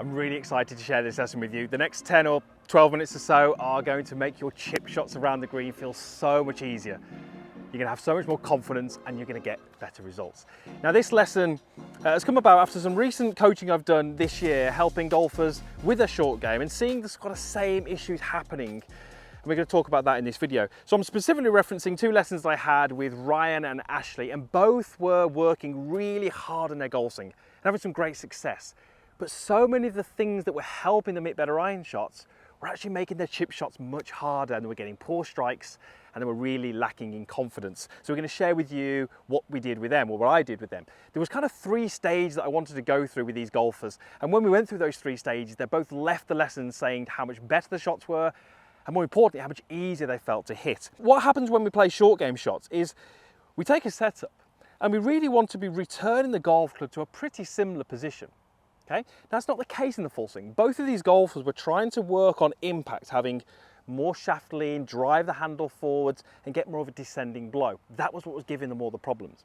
I'm really excited to share this lesson with you. The next 10 or 12 minutes or so are going to make your chip shots around the green feel so much easier. You're going to have so much more confidence and you're going to get better results. Now this lesson has come about after some recent coaching I've done this year, helping golfers with their short game and seeing the sort of same issues happening. And we're going to talk about that in this video. So I'm specifically referencing two lessons that I had with Ryan and Ashley, and both were working really hard on their golf swing and having some great success. But so many of the things that were helping them hit better iron shots were actually making their chip shots much harder, and they were getting poor strikes and they were really lacking in confidence. So we're going to share with you what we did with them, or what I did with them. There was kind of 3 stages that I wanted to go through with these golfers, and when we went through those 3 stages, they both left the lesson saying how much better the shots were, and more importantly, how much easier they felt to hit. What happens when we play short game shots is we take a setup and we really want to be returning the golf club to a pretty similar position. Okay? That's not the case in the full swing. Both of these golfers were trying to work on impact, having more shaft lean, drive the handle forwards and get more of a descending blow. That was what was giving them all the problems.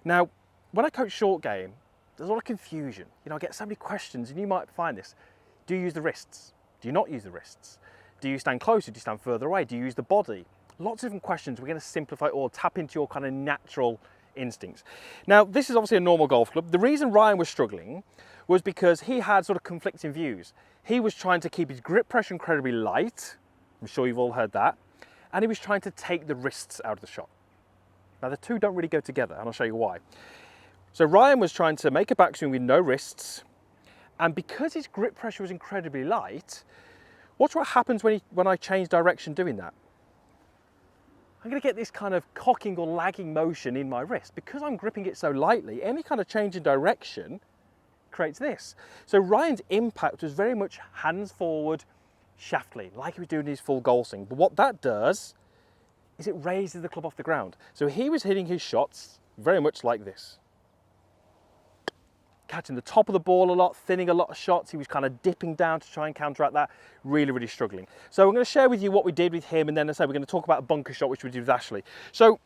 Now, when I coach short game, there's a lot of confusion. You know, I get so many questions, and you might find this. Do you use the wrists? Do you not use the wrists? Do you stand closer? Do you stand further away? Do you use the body? Lots of different questions. We're going to simplify or tap into your kind of natural instincts. Now, this is obviously a normal golf club. The reason Ryan was struggling was because he had sort of conflicting views. He was trying to keep his grip pressure incredibly light. I'm sure you've all heard that. And he was trying to take the wrists out of the shot. Now, the two don't really go together, and I'll show you why. So Ryan was trying to make a backswing with no wrists, and because his grip pressure was incredibly light, watch what happens when I change direction doing that. I'm going to get this kind of cocking or lagging motion in my wrist. Because I'm gripping it so lightly, any kind of change in direction creates this. So Ryan's impact was very much hands forward, shaft lean, like he was doing his full golf swing. But what that does is it raises the club off the ground. So he was hitting his shots very much like this. Catching the top of the ball a lot, thinning a lot of shots. He was kind of dipping down to try and counteract that, really, really struggling. So I'm going to share with you what we did with him, and then as I say, we're going to talk about a bunker shot, which we did with Ashley. So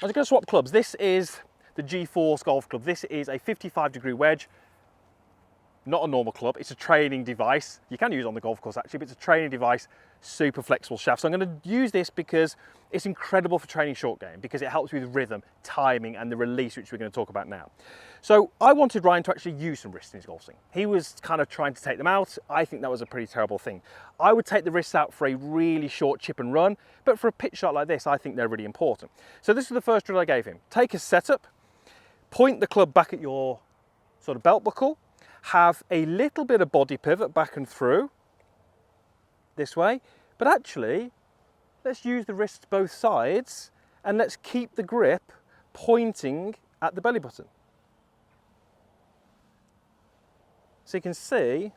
I was going to swap clubs. This is the G-Force golf club. This is a 55-degree wedge. Not a normal club, it's a training device. You can use it on the golf course actually, but it's a training device, super flexible shaft. So I'm going to use this because it's incredible for training short game, because it helps with rhythm, timing and the release, which we're going to talk about now. So I wanted Ryan to actually use some wrists in his golf swing. He was kind of trying to take them out. I think that was a pretty terrible thing. I would take the wrists out for a really short chip and run, but for a pitch shot like this, I think they're really important. So this is the first drill I gave him. Take a setup, point the club back at your sort of belt buckle, have a little bit of body pivot back and through this way, but actually let's use the wrists both sides and let's keep the grip pointing at the belly button. So you can see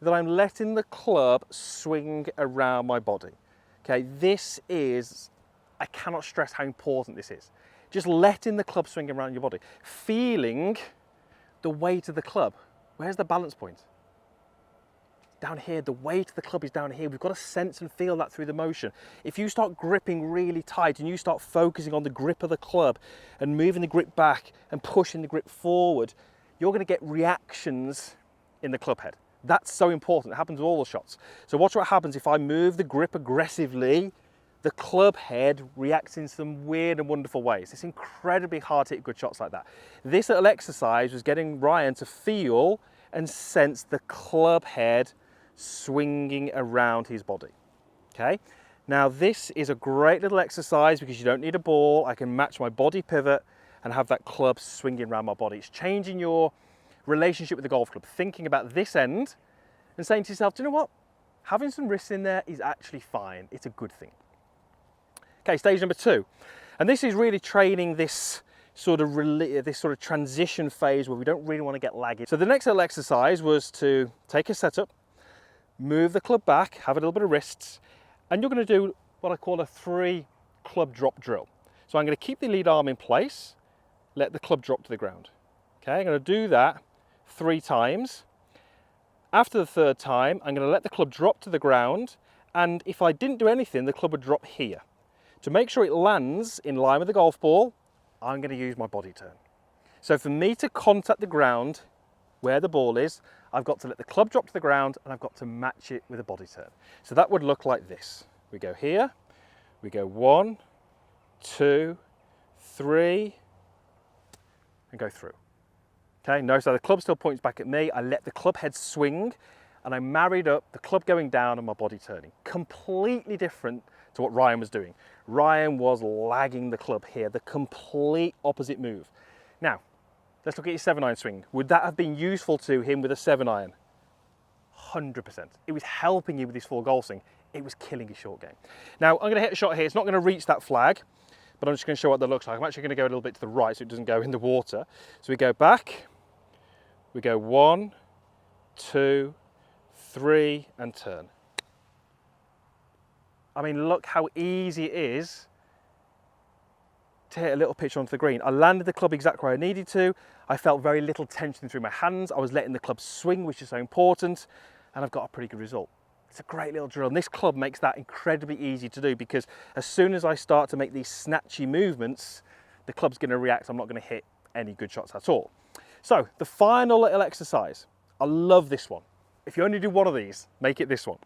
that I'm letting the club swing around my body. Okay, this is, I cannot stress how important this is. Just letting the club swing around your body, feeling the weight of the club. Where's the balance point? Down here, the weight of the club is down here. We've got to sense and feel that through the motion. If you start gripping really tight and you start focusing on the grip of the club and moving the grip back and pushing the grip forward, you're going to get reactions in the club head. That's so important. It happens with all the shots. So watch what happens if I move the grip aggressively. The club head reacts in some weird and wonderful ways. It's incredibly hard to hit good shots like that. This little exercise was getting Ryan to feel and sense the club head swinging around his body. Okay, now this is a great little exercise because you don't need a ball. I can match my body pivot and have that club swinging around my body. It's changing your relationship with the golf club, thinking about this end and saying to yourself, do you know what? Having some wrists in there is actually fine. It's a good thing. Okay, stage number 2. And this is really training this sort of transition phase where we don't really want to get laggy. So the next little exercise was to take a setup, move the club back, have a little bit of wrists, and you're going to do what I call a 3 club drop drill. So I'm going to keep the lead arm in place, let the club drop to the ground. Okay, I'm going to do that 3 times. After the 3rd time, I'm going to let the club drop to the ground, and if I didn't do anything, the club would drop here. To make sure it lands in line with the golf ball, I'm going to use my body turn. So for me to contact the ground where the ball is, I've got to let the club drop to the ground and I've got to match it with a body turn. So that would look like this. We go here, we go 1, 2, 3, and go through. Okay, notice how the club still points back at me. I let the club head swing and I married up the club going down and my body turning. Completely different to what Ryan was doing. Ryan was lagging the club here, the complete opposite move. Now, let's look at your 7-iron swing. Would that have been useful to him with a 7-iron? 100%. It was helping you with his full golf swing. It was killing his short game. Now, I'm going to hit a shot here. It's not going to reach that flag, but I'm just going to show what that looks like. I'm actually going to go a little bit to the right so it doesn't go in the water. So we go back, we go 1, 2, 3, and turn. I mean, look how easy it is to hit a little pitch onto the green. I landed the club exactly where I needed to. I felt very little tension through my hands. I was letting the club swing, which is so important, and I've got a pretty good result. It's a great little drill, and this club makes that incredibly easy to do because as soon as I start to make these snatchy movements, the club's going to react. I'm not going to hit any good shots at all. So the final little exercise, I love this one. If you only do one of these, make it this one.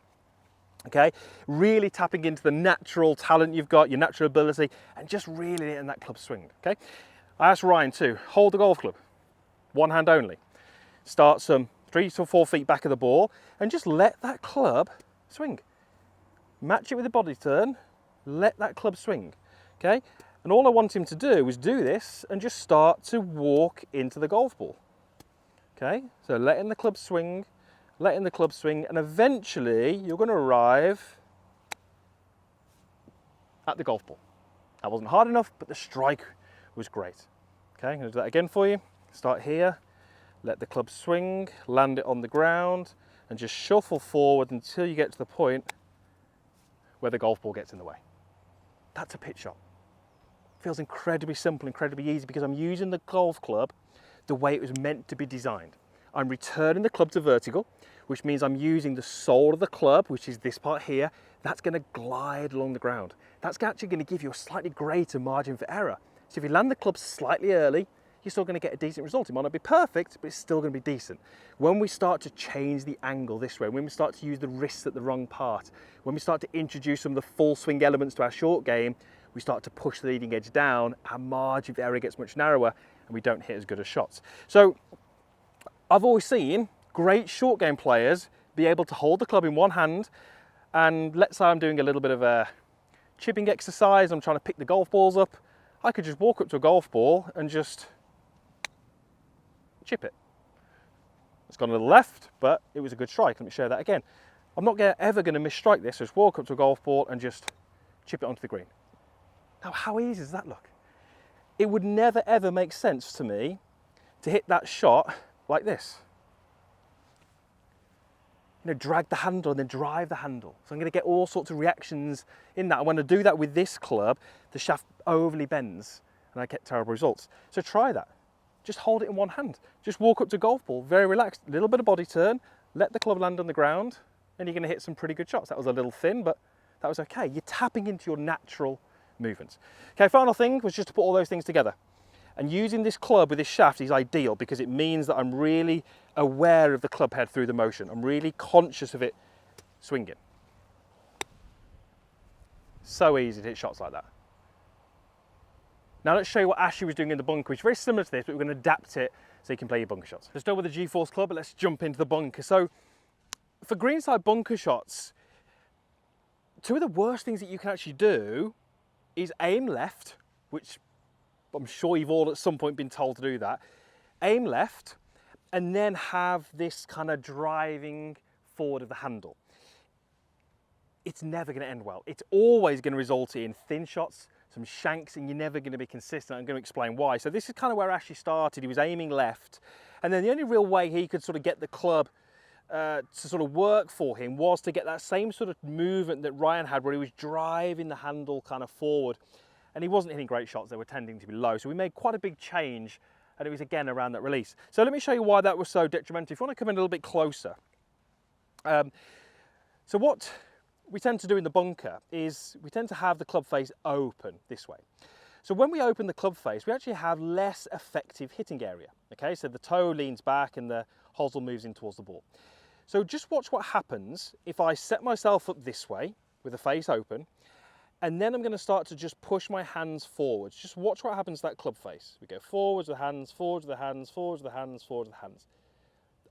Okay, really tapping into the natural talent you've got, your natural ability, and just really letting that club swing. Okay, I asked Ryan to hold the golf club, one hand only. Start some 3 to 4 feet back of the ball, and just let that club swing. Match it with a body turn, let that club swing. Okay, and all I want him to do is do this and just start to walk into the golf ball. Okay, so letting the club swing, and eventually you're going to arrive at the golf ball. That wasn't hard enough, but the strike was great. Okay, I'm going to do that again for you. Start here, let the club swing, land it on the ground, and just shuffle forward until you get to the point where the golf ball gets in the way. That's a pitch shot. Feels incredibly simple, incredibly easy because I'm using the golf club the way it was meant to be designed. I'm returning the club to vertical, which means I'm using the sole of the club, which is this part here. That's going to glide along the ground. That's actually going to give you a slightly greater margin for error. So if you land the club slightly early, you're still going to get a decent result. It might not be perfect, but it's still going to be decent. When we start to change the angle this way, when we start to use the wrists at the wrong part, when we start to introduce some of the full swing elements to our short game, we start to push the leading edge down, our margin for error gets much narrower, and we don't hit as good as shots. So I've always seen great short game players be able to hold the club in one hand, and let's say I'm doing a little bit of a chipping exercise, I'm trying to pick the golf balls up, I could just walk up to a golf ball and just chip it. It's gone to the left, but it was a good strike. Let me show that again. I'm not ever going to misstrike this, just walk up to a golf ball and just chip it onto the green. Now, how easy does that look? It would never ever make sense to me to hit that shot like this. You know, drag the handle and then drive the handle. So I'm going to get all sorts of reactions in that. And when I do that with this club, the shaft overly bends and I get terrible results. So try that. Just hold it in one hand. Just walk up to a golf ball, very relaxed, a little bit of body turn, let the club land on the ground, and you're going to hit some pretty good shots. That was a little thin, but that was okay. You're tapping into your natural movements. Okay, final thing was just to put all those things together. And using this club with this shaft is ideal because it means that I'm really aware of the club head through the motion. I'm really conscious of it swinging. So easy to hit shots like that. Now let's show you what Ashley was doing in the bunker, which is very similar to this, but we're going to adapt it so you can play your bunker shots. Let's start with the G-Force club, but let's jump into the bunker. So for greenside bunker shots, two of the worst things that you can actually do is aim left, which I'm sure you've all at some point been told to do that. Aim left and then have this kind of driving forward of the handle. It's never going to end well. It's always going to result in thin shots, some shanks, and you're never going to be consistent. I'm going to explain why. So this is kind of where Ashley started. He was aiming left, and then the only real way he could sort of get the club to sort of work for him was to get that same sort of movement that Ryan had, where he was driving the handle kind of forward. And he wasn't hitting great shots, they were tending to be low. So we made quite a big change, and it was again around that release. So let me show you why that was so detrimental. If you want to come in a little bit closer. So what we tend to do in the bunker is we tend to have the club face open this way. So when we open the club face, we actually have less effective hitting area. Okay, so the toe leans back and the hosel moves in towards the ball. So just watch what happens if I set myself up this way with the face open, and then I'm going to start to just push my hands forwards. Just watch what happens to that club face. We go forwards with the hands, forwards with the hands, forwards with the hands, forwards with the hands.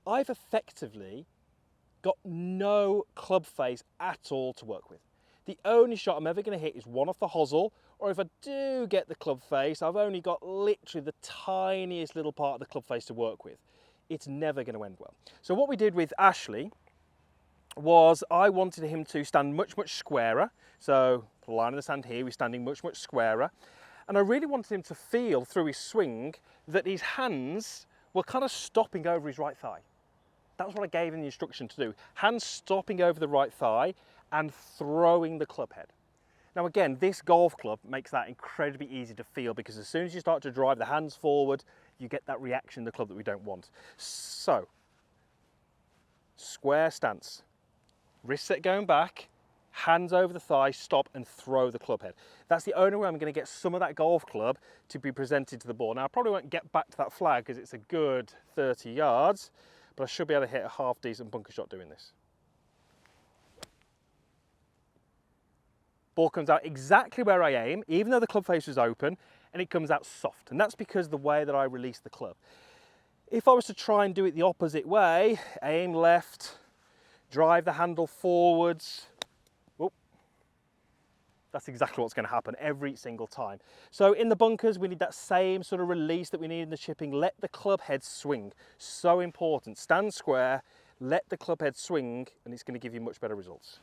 I've effectively got no club face at all to work with. The only shot I'm ever going to hit is one off the hosel, or if I do get the club face, I've only got literally the tiniest little part of the club face to work with. It's never going to end well. So what we did with Ashley was I wanted him to stand much, much squarer. So the line in the sand here, we're standing much, much squarer. And I really wanted him to feel through his swing that his hands were kind of stopping over his right thigh. That's what I gave him the instruction to do. Hands stopping over the right thigh and throwing the club head. Now again, this golf club makes that incredibly easy to feel, because as soon as you start to drive the hands forward, you get that reaction in the club that we don't want. So, square stance, wrist set going back, hands over the thigh, stop and throw the club head. That's the only way I'm going to get some of that golf club to be presented to the ball. Now I probably won't get back to that flag because it's a good 30 yards, but I should be able to hit a half decent bunker shot doing this. Ball comes out exactly where I aim, even though the club face is open, and it comes out soft. And that's because of the way that I release the club. If I was to try and do it the opposite way, aim left, drive the handle forwards, whoop, that's exactly what's going to happen every single time. So in the bunkers, we need that same sort of release that we need in the chipping. Let the club head swing. So important. Stand square, let the club head swing, and it's going to give you much better results.